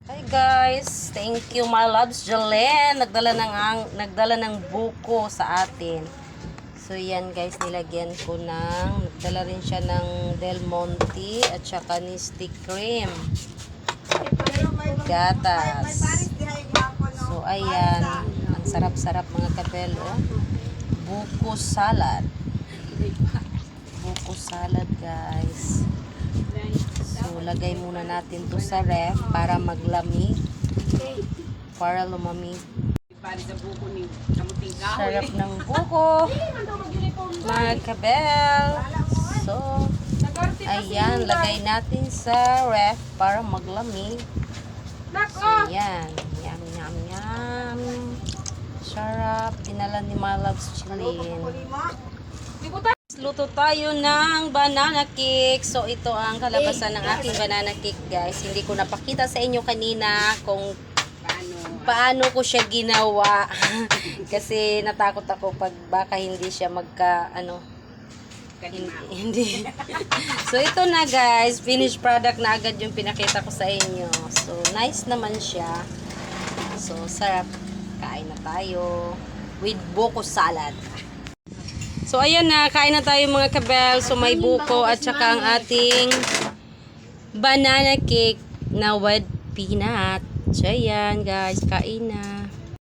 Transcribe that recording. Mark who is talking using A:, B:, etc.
A: Hi guys, thank you my loves. Jalen nagdala ng buko sa atin. So yan guys, nilagyan ko nagdala rin siya ng Del Monte at saka ni stick cream. Gatas. So ayan, ang sarap-sarap mga kabel, oh. Buko salad. Buko salad guys. So, lagay muna natin to sa ref para maglamig. Para lumamig. Sarap ng buko. Mga kabel. So, ayan. Lagay natin sa ref para maglamig. So, ayan. Yum, yum, yum. Sarap. Dinala ni My Loves Chilin. Luto tayo ng banana cake. So, ito ang kalabasan ng aking banana cake, guys. Hindi ko napakita sa inyo kanina kung paano ko siya ginawa. Kasi natakot ako pag baka hindi siya hindi. So, ito na, guys. Finished product na agad yung pinakita ko sa inyo. So, nice naman siya. So, sarap. Kain na tayo with buko salad. So, ayan na. Kain na tayo mga kabel. So, may buko at saka ang ating banana cake na with peanut. So, ayan guys. Kain na.